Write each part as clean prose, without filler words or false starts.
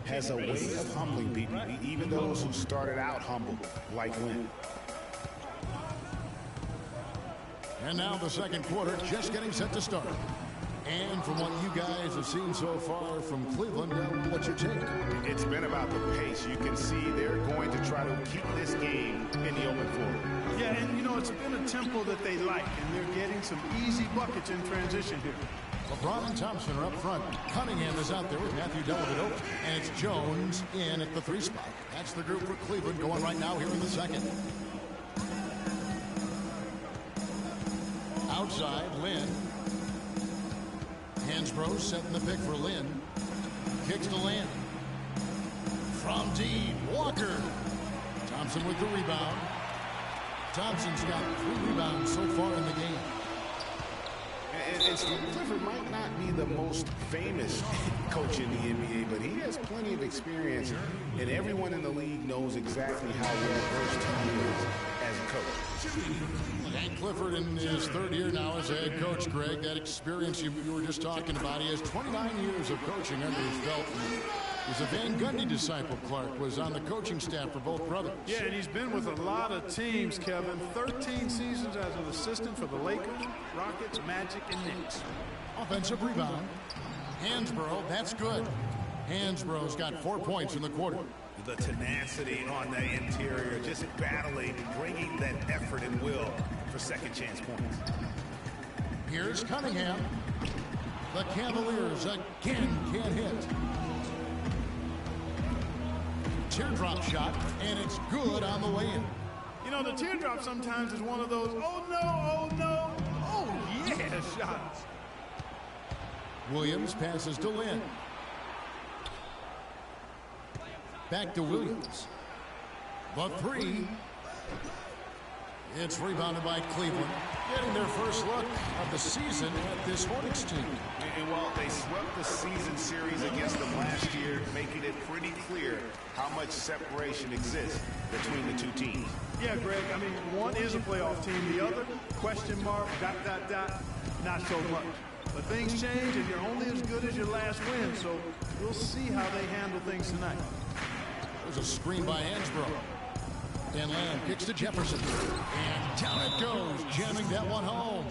has a way of humbling people, even those who started out humble, like Lynn. And now the second quarter just getting set to start. And from what you guys have seen so far from Cleveland, what's your take? It's been about the pace. You can see they're going to try to keep this game in the open floor. Yeah, and you know, it's been a tempo that they like, and they're getting some easy buckets in transition here. LeBron and Thompson are up front. Cunningham is out there with Matthew Dellavedova. And it's Jones in at the 3 spot. That's the group for Cleveland going right now here in the second. Outside, Lynn. Hansbrough setting the pick for Lynn. Kicks to Lynn. From deep, Walker. Thompson with the rebound. Thompson's got 3 rebounds so far in the game. And Steve Clifford might not be the most famous coach in the NBA, but he has plenty of experience, and everyone in the league knows exactly how well-versed he is as a coach. And Clifford in his 3rd year now as a head coach, Greg. That experience you were just talking about, he has 29 years of coaching under his belt. He's a Van Gundy disciple. Clark was on the coaching staff for both brothers. Yeah, and he's been with a lot of teams, Kevin. 13 seasons as an assistant for the Lakers, Rockets, Magic, and Knicks. Offensive rebound. Hansbrough, that's good. Hansbrough's got 4 points in the quarter. The tenacity on the interior, just battling, bringing that effort and will for second chance points. Here's Cunningham. The Cavaliers again can't hit. Teardrop shot, and it's good on the way in. You know, the teardrop sometimes is one of those, oh no, oh no, oh yeah shots. Williams passes to Lynn. Back to Williams. The 3. It's rebounded by Cleveland. Getting their first look of the season at this Hornets team. And while they swept the season series against them last year, making it pretty clear how much separation exists between the two teams. Yeah, Greg, I mean, one is a playoff team. The other, question mark, ... not so much. But things change, and you're only as good as your last win, so we'll see how they handle things tonight. There's a screen by Hansbrough. And Lamb kicks to Jefferson. And down it goes, jamming that one home.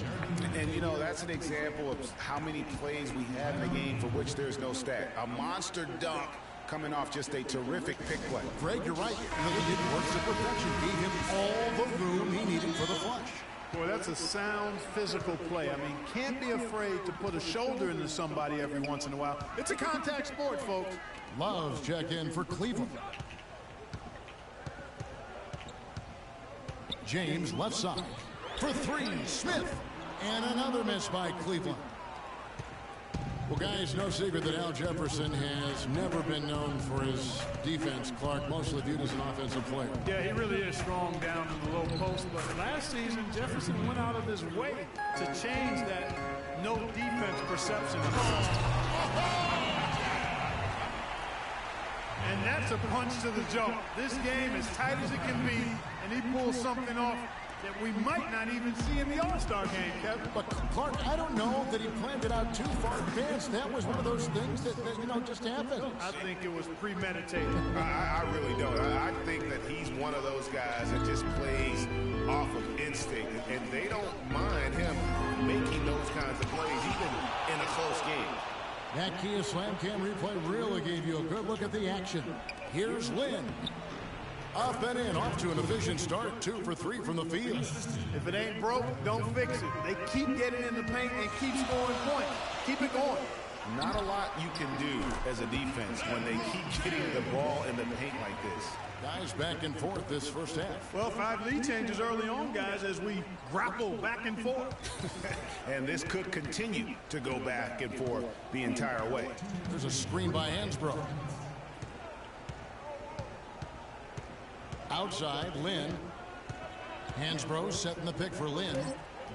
And, you know, that's an example of how many plays we had in the game for which there's no stat. A monster dunk coming off just a terrific pick play. Greg, you're right. Really did work to perfection. Gave him all the room he needed for the flush. Boy, that's a sound physical play. I mean, can't be afraid to put a shoulder into somebody every once in a while. It's a contact sport, folks. Love's check in for Cleveland. James left side for 3. Smith. And another miss by Cleveland. Well, guys, no secret that Al Jefferson has never been known for his defense. Clark, mostly viewed as an offensive player. Yeah, he really is strong down in the low post. But last season, Jefferson went out of his way to change that no defense perception. And that's a punch to the jaw. This game, as tight as it can be, and he pulls something off that we might not even see in the All-Star game, Kevin. But, Clark, I don't know that he planned it out too far advanced. That was one of those things that you know, just happened. I think it was premeditated. I really don't. I think that he's one of those guys that just plays off of instinct, and they don't mind him making those kinds of plays, even in a close game. That Kia Slam Cam replay really gave you a good look at the action. Here's Lynn. Up and in, off to an efficient start. 2 for 3 from the field. If it ain't broke, don't fix it. They keep getting in the paint and keep scoring points. Keep it going. Not a lot you can do as a defense when they keep getting the ball in the paint like this. Guys back and forth this first half. Well, 5 lead changes early on, guys, as we grapple back and forth. And this could continue to go back and forth the entire way. There's a screen by Hansbrough. Outside, Lynn. Hansbrough setting the pick for Lynn.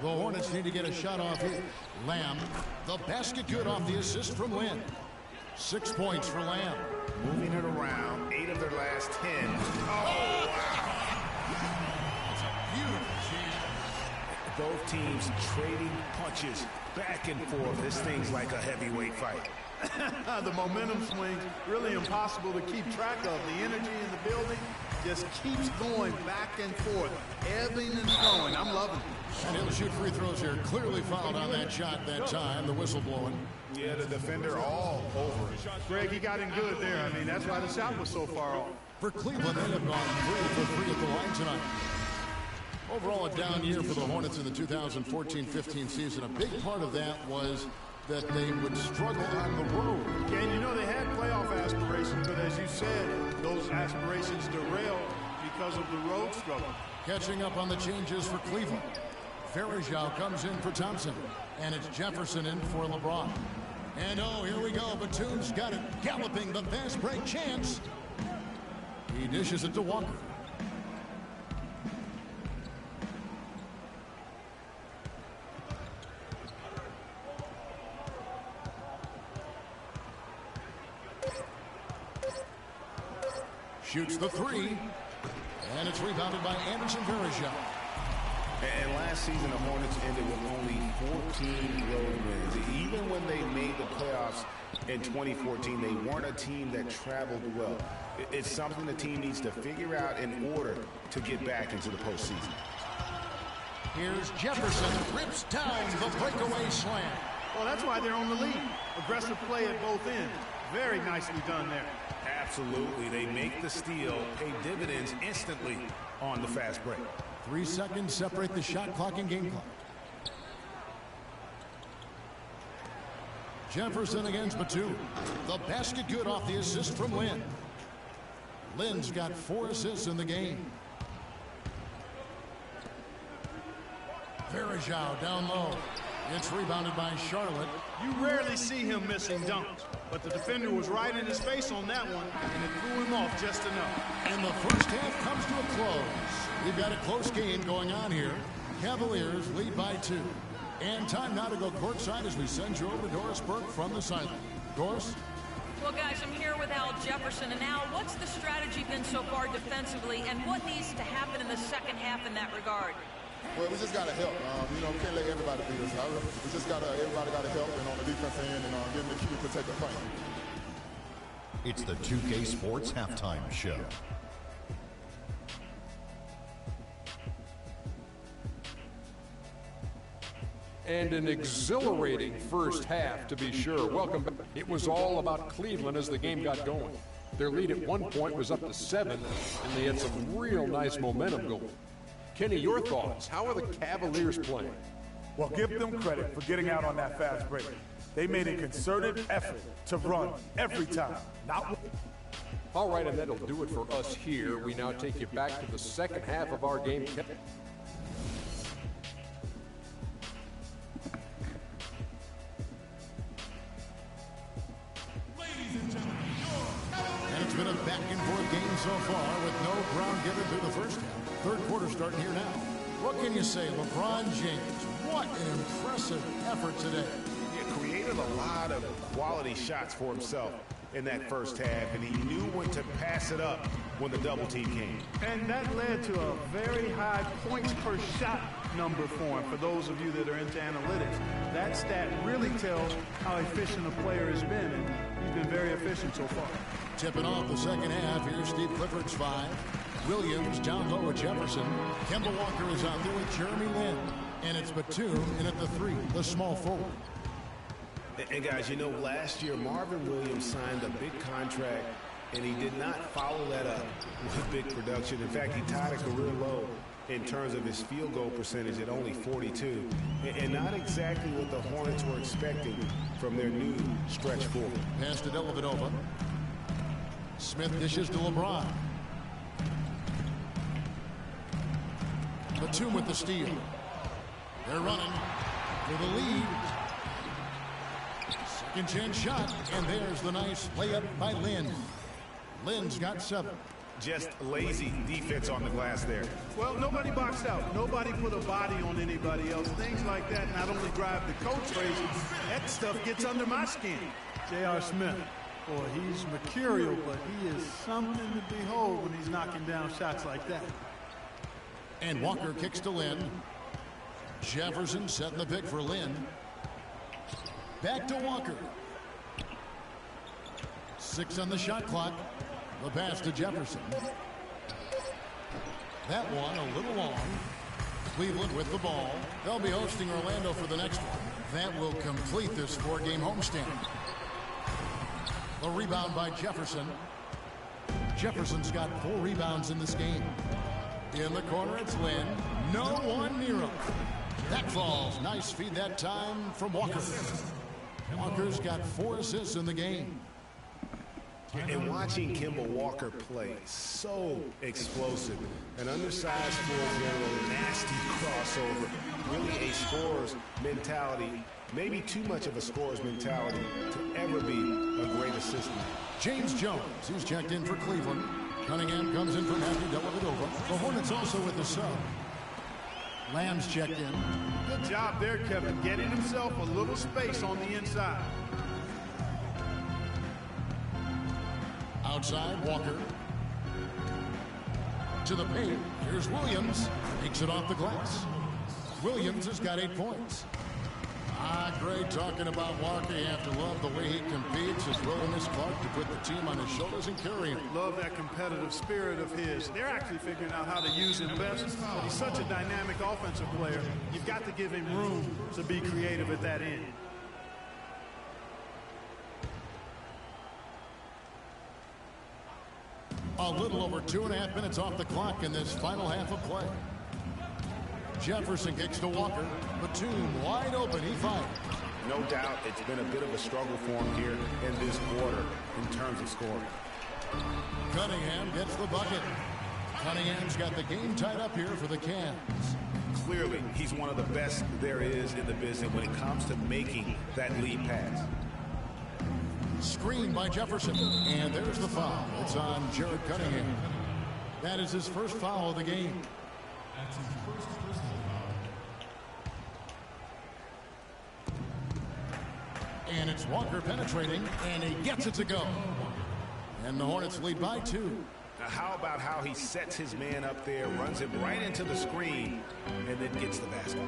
The Hornets need to get a shot off here. Lamb, the basket good off the assist from Lynn. 6 points for Lamb. Moving it around, 8 of their last 10. Oh, wow. That's a beautiful shot. Both teams trading punches back and forth. This thing's like a heavyweight fight. The momentum swings, really impossible to keep track of. The energy in the building just keeps going back and forth, ebbing and flowing. I'm loving it. And he'll shoot free throws here. Clearly fouled on that shot that time. The whistle blowing. Yeah, the defender all over it. Greg, he got in good there. I mean, that's why the shot was so far off. For Cleveland, they have gone 3 for 3 at the line tonight. Overall, a down year for the Hornets in the 2014-15 season. A big part of that was that they would struggle on the road. Yeah, and you know they had playoff aspirations, but as you said, those aspirations derailed because of the road struggle. Catching up on the changes for Cleveland. Verajao comes in for Thompson, and it's Jefferson in for LeBron. And oh, here we go. Batum's got it galloping, the fast break chance. He dishes it to Walker. Shoots the three, and it's rebounded by Anderson Verajao. And last season, the Hornets ended with only 14 road wins. Even when they made the playoffs in 2014, they weren't a team that traveled well. It's something the team needs to figure out in order to get back into the postseason. Here's Jefferson, rips down the breakaway slam. Well, that's why they're on the lead. Aggressive play at both ends. Very nicely done there. Absolutely. They make the steal, pay dividends instantly on the fast break. 3 seconds separate the shot clock and game clock. Jefferson against Batum. The basket good off the assist from Lynn. Lynn's got 4 assists in the game. Verajao down low. It's rebounded by Charlotte. You rarely see him missing dunks, but the defender was right in his face on that one, and it threw him off just enough. And the first half comes to a close. We've got a close game going on here. Cavaliers lead by 2. And time now to go courtside as we send you over to Doris Burke from the sideline. Doris? Well, guys, I'm here with Al Jefferson. And Al, what's the strategy been so far defensively, and what needs to happen in the second half in that regard? Well, we just got to help. We can't let everybody beat us. We just everybody got to help, and on the defensive end, and give them the cue to protect the paint. It's the 2K Sports Halftime Show. And an exhilarating first half, to be sure. Welcome back. It was all about Cleveland as the game got going. Their lead at one point was up to 7, and they had some real nice momentum going. Kenny, your thoughts? How are the Cavaliers playing? Well, give them credit for getting out on that fast break. They made a concerted effort to run every time. All right, and that'll do it for us here. We now take you back to the second half of our game. And it's been a back-and-forth game so far with no ground given through the first half. Third quarter starting here now. What can you say, LeBron James? What an impressive effort today. He created a lot of quality shots for himself in that first half, and he knew when to pass it up when the double team came. And that led to a very high points per shot number for him. For those of you that are into analytics, that stat really tells how efficient a player has been, and he's been very efficient so far. Tipping off the second half, here's Steve Clifford's 5. Williams down low with Jefferson. Kemba Walker is out there with Jeremy Lin. And it's Batum in at the 3, the small forward. And guys, you know, last year Marvin Williams signed a big contract, and he did not follow that up with big production. In fact, he tied a career low in terms of his field goal percentage at only 42, and not exactly what the Hornets were expecting from their new stretch forward. Pass to Dellavedova. Smith dishes to LeBron. Batum with the steal. They're running for the lead. Second chance shot, and there's the nice layup by Lynn. Lynn's got 7. Just lazy defense on the glass there. Well, nobody boxed out. Nobody put a body on anybody else. Things like that not only drive the coach crazy, that stuff gets under my skin. J.R. Smith, boy, he's mercurial, but he is something to behold when he's knocking down shots like that. And Walker kicks to Lynn. Jefferson setting the pick for Lynn. Back to Walker. 6 on the shot clock. The pass to Jefferson. That one a little long. Cleveland with the ball. They'll be hosting Orlando for the next one. That will complete this 4-game homestand. The rebound by Jefferson. Jefferson's got 4 rebounds in this game. In the corner, it's Lynn. No one near him. That falls. Nice feed that time from Walker. Walker's got 4 assists in the game. And watching Kemba Walker play, so explosive. An undersized floor general, nasty crossover. Really a scorer's mentality. Maybe too much of a scorer's mentality to ever be a great assistant. James Jones, who's checked in for Cleveland. Cunningham comes in for Matthew Dellavedova. The Hornets also with the sub. Lamb's checked in. Good job there, Kevin, getting himself a little space on the inside. Outside, Walker. To the paint. Here's Williams. Takes it off the glass. Williams has got 8 points. Great talking about Walker. You have to love the way he competes, his willingness, Clark, to put the team on his shoulders and carry him. Love that competitive spirit of his. They're actually figuring out how to use him best. But he's such a dynamic offensive player. You've got to give him room to be creative at that end. A little over 2.5 minutes off the clock in this final half of play. Jefferson kicks to Walker. Batum wide open. He fires. No doubt it's been a bit of a struggle for him here in this quarter in terms of scoring. Cunningham gets the bucket. Cunningham's got the game tied up here for the Cavs. Clearly, he's one of the best there is in the business when it comes to making that lead pass. Screen by Jefferson. And there's the foul. It's on Jared Cunningham. That is his first foul of the game. That's his first personal foul. And it's Walker penetrating, and he gets it to go. And the Hornets lead by 2. Now, how about how he sets his man up there, runs him right into the screen, and then gets the basket.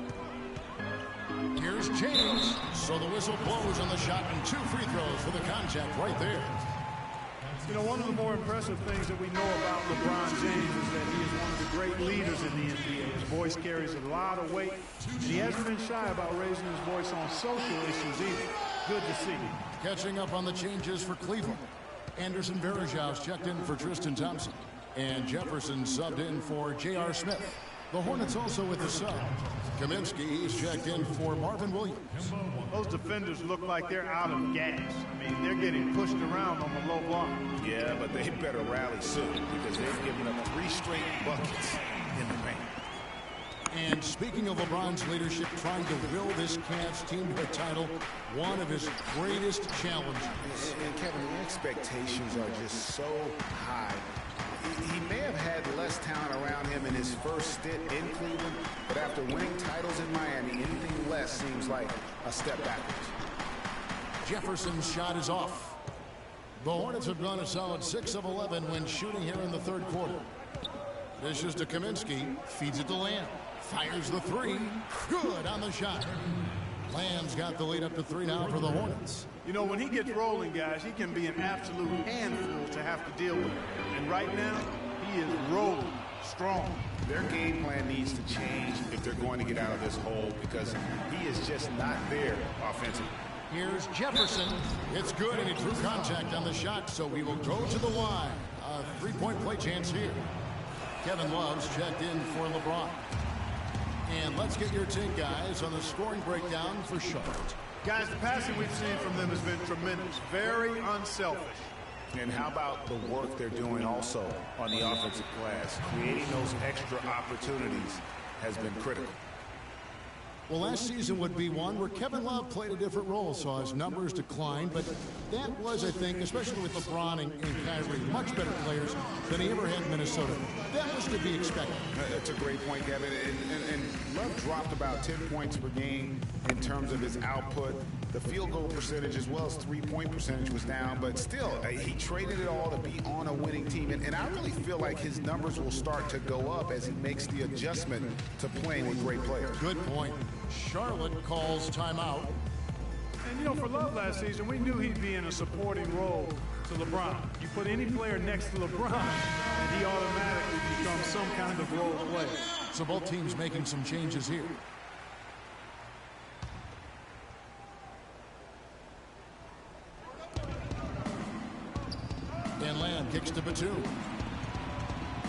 Here's James. So the whistle blows on the shot, and 2 free throws for the contact right there. You know, one of the more impressive things that we know about LeBron James is that he is one of the great leaders in the NBA. His voice carries a lot of weight. He hasn't been shy about raising his voice on social issues either. Good to see. Catching up on the changes for Cleveland. Anderson Varejau's checked in for Tristan Thompson. And Jefferson subbed in for J.R. Smith. The Hornets also with the sub. Kaminsky, he's checked in for Marvin Williams. Those defenders look like they're out of gas. I mean, they're getting pushed around on the low block. Yeah, but they better rally soon because they've given up 3 straight buckets in the paint. And speaking of LeBron's leadership, trying to will this Cavs team to a title, one of his greatest challenges. And Kevin, the expectations are just so high. He may have had less talent around him in his first stint in Cleveland, but after winning titles in Miami, anything less seems like a step backwards. Jefferson's shot is off. The Hornets have gone a solid 6 of 11 when shooting here in the 3rd quarter. This is to Kaminsky, feeds it to Lamb. Fires the 3. Good on the shot. Lamb's got the lead up to 3 now for the Hornets. You know, when he gets rolling, guys, he can be an absolute handful to have to deal with. And right now, he is rolling strong. Their game plan needs to change if they're going to get out of this hole because he is just not there offensively. Here's Jefferson. It's good, and he drew contact on the shot, so we will go to the line. A 3-point play chance here. Kevin Love's checked in for LeBron. And let's get your take, guys, on the scoring breakdown for Charlotte. Guys, the passing we've seen from them has been tremendous. Very unselfish. And how about the work they're doing also on the offensive glass? Creating those extra opportunities has been critical. Well, last season would be one where Kevin Love played a different role, saw his numbers decline, but that was, I think, especially with LeBron and Kyrie, much better players than he ever had in Minnesota. That was to be expected. That's a great point, Kevin. And Love dropped about 10 points per game in terms of his output. The field goal percentage as well as 3-point percentage was down, but still, he traded it all to be on a winning team. And I really feel like his numbers will start to go up as he makes the adjustment to playing with great players. Good point. Charlotte calls timeout. And, you know, for Love last season, we knew he'd be in a supporting role. to LeBron. You put any player next to LeBron, and he automatically becomes some kind of role player. So both teams making some changes here. And Lamb kicks to Batum.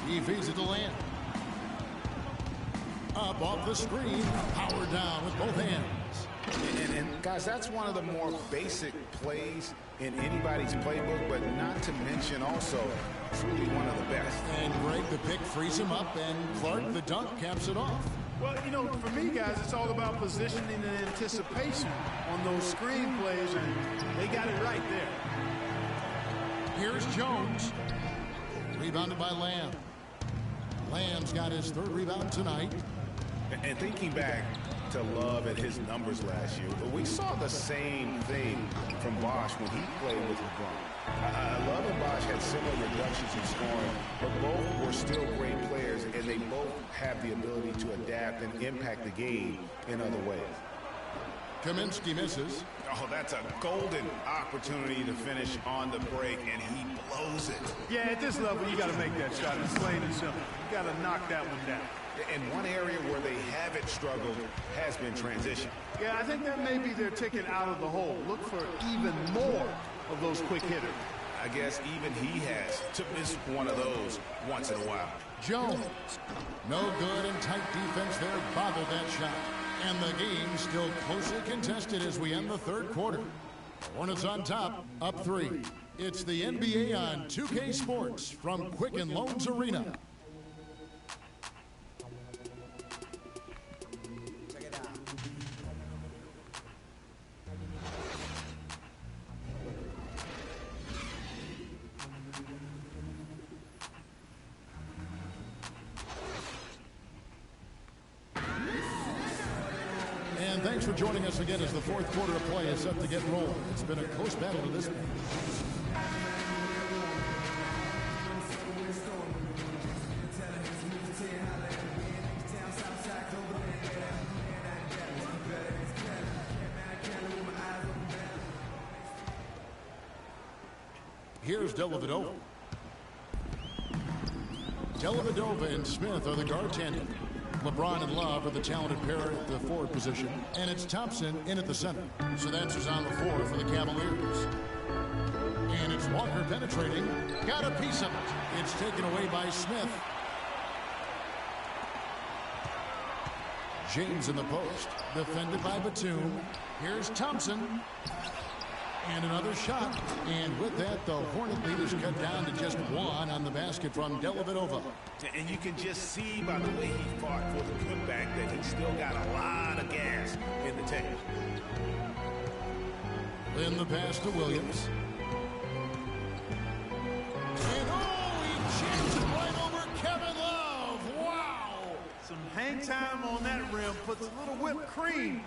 He feeds it to Lamb. Up off the screen, powered down with both hands. And guys, that's one of the more basic plays in anybody's playbook, but not to mention also truly one of the best. And Greg, the pick frees him up, and Clark, the dunk, caps it off. Well, you know, for me, guys, it's all about positioning and anticipation on those screen plays, and they got it right there. Here's Jones. Rebounded by Lamb. Lamb's got his third rebound tonight. And thinking back to Love and his numbers last year, we saw the same thing from Bosh when he played with LeBron. Love and Bosh had similar reductions in scoring, but both were still great players, and they both have the ability to adapt and impact the game in other ways. Kaminsky misses. Oh, that's a golden opportunity to finish on the break, and he blows it. Yeah, at this level, you got to make that shot. It's plain and simple. You got to knock that one down. And one area where they haven't struggled has been transition. Yeah, I think that may be their ticket out of the hole. Look for even more of those quick hitters. I guess even he has to miss one of those once in a while. Jones. No good, and tight defense there boggled that shot. And the game still closely contested as we end the third quarter. Hornets on top, up 3. It's the NBA on 2K Sports from Quicken Loans Arena. And thanks for joining us again as the fourth quarter of play is set to get rolling. It's been a close battle to this point. Here's Dellavedova. Dellavedova and Smith are the guard tandem. LeBron and Love are the talented pair at the forward position. And it's Thompson in at the center. So that's who's on the floor for the Cavaliers. And it's Walker penetrating. Got a piece of it. It's taken away by Smith. James in the post. Defended by Batum. Here's Thompson. And another shot. And with that, the Hornet leaders cut down to just 1 on the basket from Dellavedova. And you can just see by the way he fought for the putback that he's still got a lot of gas in the tank. Then the pass to Williams. And he jams it right over Kevin Love. Wow! Some hang time on that rim puts a little whipped cream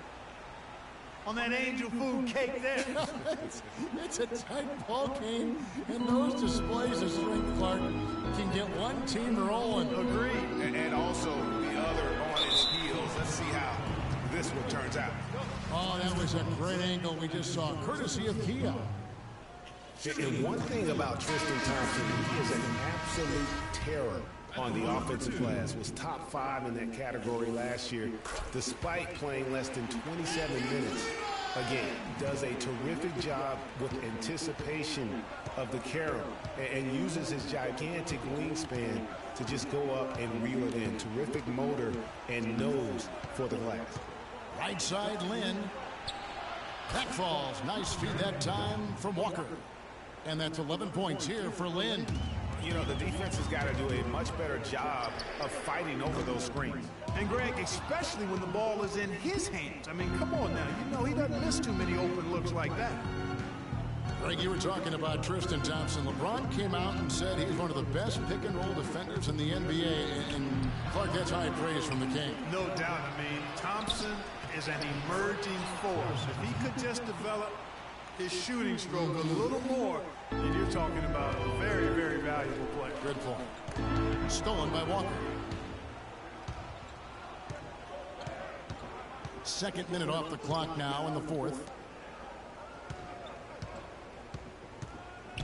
on that angel food cake there. It's a tight ball game, and those displays of strength, Clark, can get one team rolling. Agreed. And also the other on its heels. Let's see how this one turns out. Oh, that was a great angle we just saw, courtesy of Kia. And one thing about Tristan Thompson, he is an absolute terror on the offensive glass. Was top 5 in that category last year, despite playing less than 27 minutes a game. Does a terrific job with anticipation of the carry and uses his gigantic wingspan to just go up and reel it in. Terrific motor and nose for the glass. Right side, Lynn. That falls. Nice feed that time from Walker. And that's 11 points here for Lynn. You know, the defense has got to do a much better job of fighting over those screens. And Greg, especially when the ball is in his hands. I mean, come on now. You know he doesn't miss too many open looks like that. Greg, you were talking about Tristan Thompson. LeBron came out and said he's one of the best pick-and-roll defenders in the NBA. And, Clark, that's high praise from the King. No doubt. I mean, Thompson is an emerging force. If he could just develop his shooting stroke a little more, then you're talking about a very, very valuable player. Good point. Stolen by Walker. Second minute off the clock now in the fourth.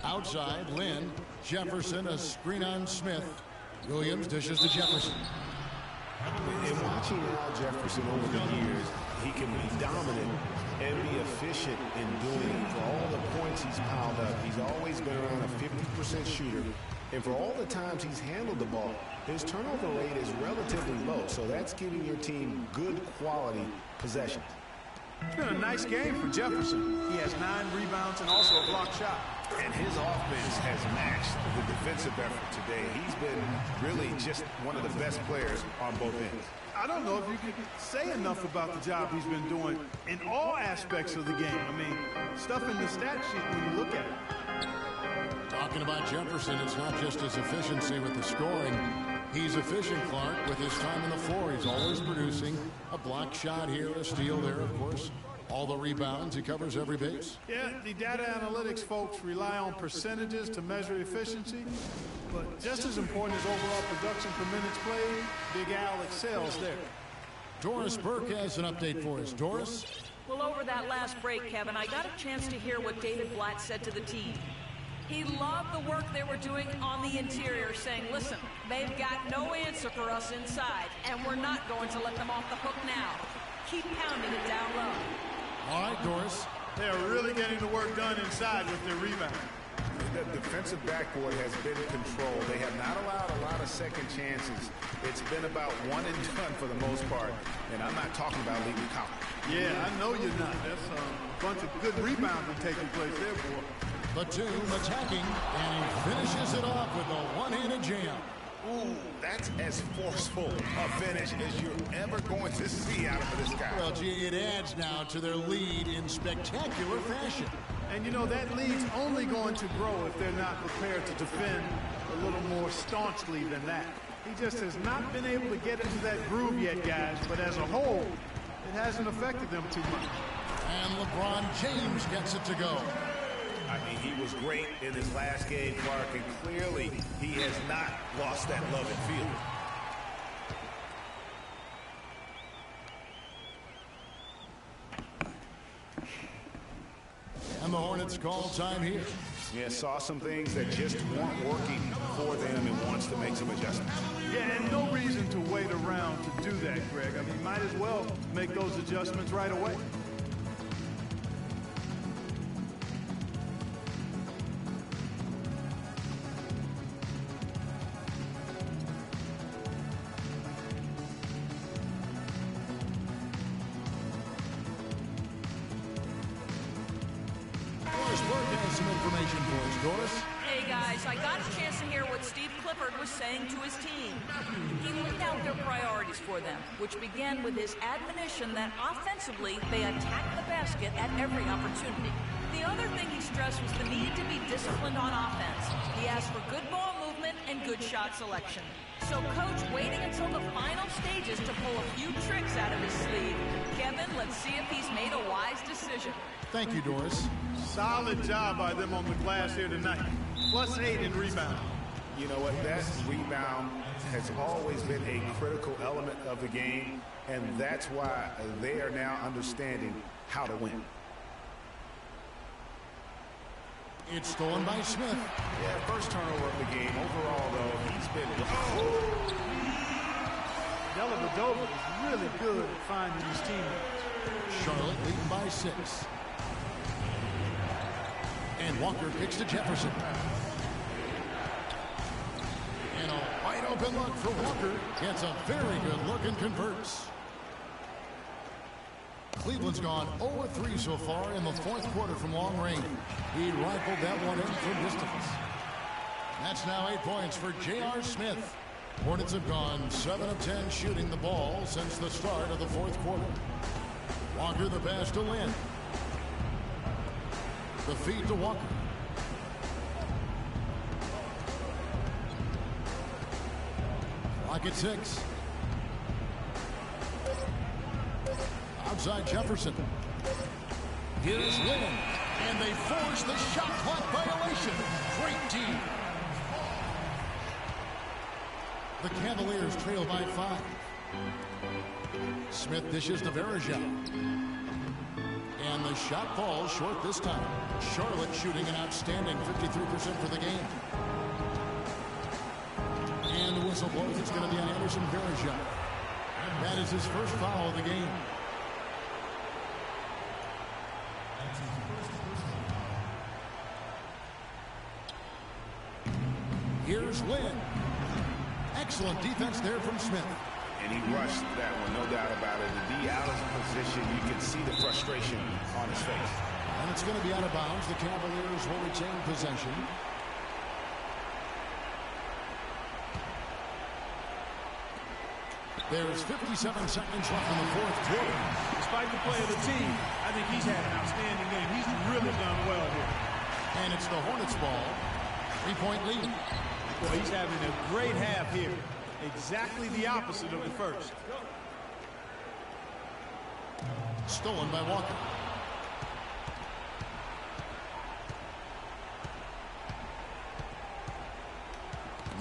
Outside, Lynn. Jefferson, a screen on Smith. Williams dishes to Jefferson. In watching Al Jefferson over the years, he can be dominant and be efficient in doing it. For all the points he's piled up, he's always been around a 50% shooter. And for all the times he's handled the ball, his turnover rate is relatively low. So that's giving your team good quality possessions. It's been a nice game for Jefferson. He has 9 rebounds and also a block shot. And his offense has matched the defensive effort today. He's been really just one of the best players on both ends. I don't know if you can say enough about the job he's been doing in all aspects of the game. I mean, stuff in the stat sheet when you look at it. Talking about Jefferson, it's not just his efficiency with the scoring. He's efficient, Clark, with his time on the floor. He's always producing a block shot here, a steal there, of course. All the rebounds, he covers every base. Yeah, the data analytics folks rely on percentages to measure efficiency. But just as important as overall production per minutes played, Big Al excels there. Doris Burke has an update for us. Doris? Well, over that last break, Kevin, I got a chance to hear what David Blatt said to the team. He loved the work they were doing on the interior, saying, listen, they've got no answer for us inside, and we're not going to let them off the hook now. Keep pounding it down low. All right, Doris. They are really getting the work done inside with their rebound. The defensive backboard has been controlled. They have not allowed a lot of second chances. It's been about one and done for the most part. And I'm not talking about leaving Collins. Yeah, I know you're not. That's a bunch of good rebounding taking place there, boy. Batum attacking, and he finishes it off with a one-handed jam. Ooh, that's as forceful a finish as you're ever going to see out of this guy. Well, gee, it adds now to their lead in spectacular fashion. And, you know, that lead's only going to grow if they're not prepared to defend a little more staunchly than that. He just has not been able to get into that groove yet, guys. But as a whole, it hasn't affected them too much. And LeBron James gets it to go. I mean, he was great in his last game, Clark, and clearly he has not lost that love and feeling. And the Hornets call time here. Yeah, saw some things that just weren't working for them and wants to make some adjustments. Yeah, and no reason to wait around to do that, Greg. I mean, might as well make those adjustments right away. Some information for us, Doris. Hey, guys, I got a chance to hear what Steve Clifford was saying to his team. He laid out their priorities for them, which began with his admonition that offensively they attack the basket at every opportunity. The other thing he stressed was the need to be disciplined on offense. He asked for good ball movement and good shot selection. So, Coach, waiting until the final stages to pull a few tricks out of his sleeve. Kevin, let's see if he's made a wise decision. Thank you, Doris. Solid job by them on the glass here tonight. +8 in rebound. You know what? That rebound has always been a critical element of the game, and that's why they are now understanding how to win. It's stolen by Smith. Yeah, first turnover of the game. Overall, though, he's been... Dellavedova is really good at finding his teammates. Charlotte leading by 6. And Walker kicks to Jefferson. And a wide open look for Walker. Gets a very good look and converts. Cleveland's gone 0-3 so far in the fourth quarter from long range. He rifled that one in from distance. That's now 8 points for J.R. Smith. Hornets have gone 7 of 10 shooting the ball since the start of the fourth quarter. Walker the pass to Lynn. The feed to Walker. Clock at 6. Outside Jefferson. Here's Lynn. And they force the shot clock violation. Great team. The Cavaliers trail by 5. Smith dishes to Verajao. And the shot falls short this time. Charlotte shooting an outstanding 53% for the game. And the whistle blows. It's going to be on Anderson Varejao. That is his first foul of the game. Here's Lynn. Excellent defense there from Smith. And he rushed that one, no doubt about it. The D out of position, you can see the frustration on his face. And it's going to be out of bounds. The Cavaliers will retain possession. There's 57 seconds left in the fourth quarter. Despite the play of the team, I think he's had an outstanding game. He's really done well here. And it's the Hornets' ball. 3-point lead. Well, he's having a great half here. Exactly the opposite of the first. Stolen by Walker.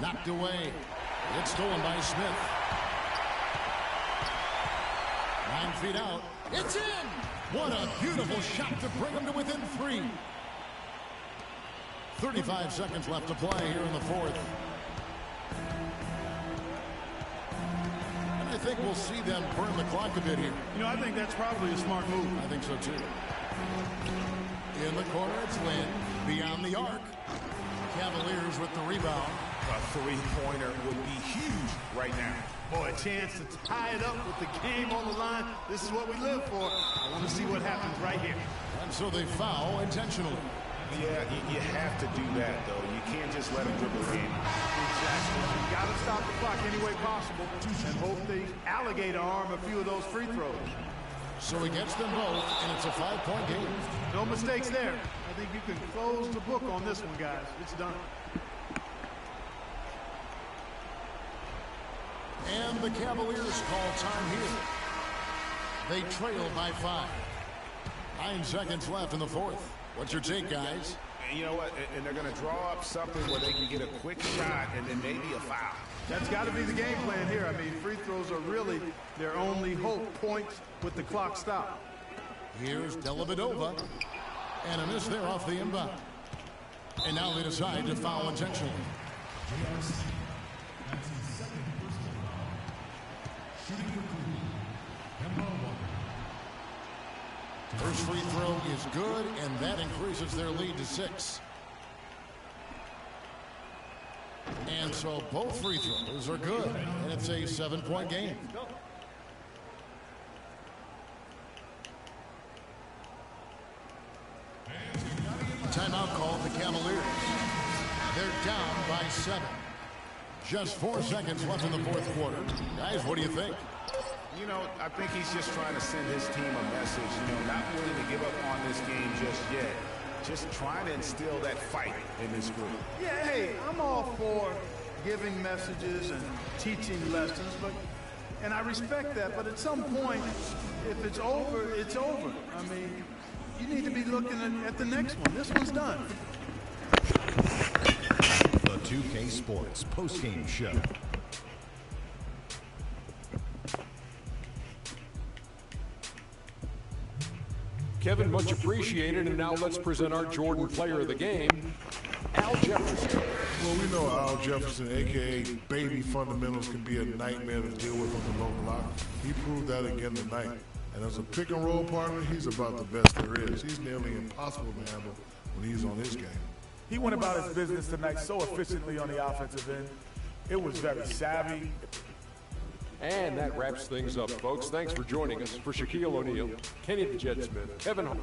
Knocked away. It's stolen by Smith. 9 feet out. It's in! What a beautiful shot to bring him to within 3. 35 seconds left to play here in the fourth. And I think we'll see them burn the clock a bit here. You know, I think that's probably a smart move. I think so, too. In the corner, it's Lynn. Beyond the arc. Cavaliers with the rebound. A three-pointer would be huge right now. Boy, a chance to tie it up with the game on the line. This is what we live for. I want to see what happens right here. And so they foul intentionally. Yeah, you have to do that, though. You can't just let him dribble the game. Exactly. You got to stop the clock any way possible and hope they alligator arm a few of those free throws. So he gets them both, and it's a 5-point game. No mistakes there. I think you can close the book on this one, guys. It's done. And the Cavaliers call time here. They trail by 5. 9 seconds left in the fourth. What's your take, guys? And you know what? And they're going to draw up something where they can get a quick shot and then maybe a foul. That's got to be the game plan here. I mean, free throws are really their only hope. Points with the clock stop. Here's Dellavedova. And a miss there off the inbound. And now they decide to foul intentionally. First free throw is good, and that increases their lead to 6. And so both free throws are good, and it's a 7-point game. Timeout called the Cavaliers. They're down by 7. Just 4 seconds left in the fourth quarter. Guys, what do you think? You know, I think he's just trying to send his team a message, you know, not willing to give up on this game just yet. Just trying to instill that fight in this group. Yeah, hey, I'm all for giving messages and teaching lessons, and I respect that, but at some point, if it's over, it's over. I mean, you need to be looking at the next one. This one's done. The 2K Sports postgame show. Kevin, much appreciated, and now let's present our Jordan player of the game, Al Jefferson. Well, we know Al Jefferson, a.k.a. Baby Fundamentals, can be a nightmare to deal with on the low block. He proved that again tonight. And as a pick-and-roll partner, he's about the best there is. He's nearly impossible to handle when he's on his game. He went about his business tonight so efficiently on the offensive end. It was very savvy. And that wraps things up, folks. Thanks for joining us. For Shaquille O'Neal, Kenny the Jet Smith, Kevin Hart,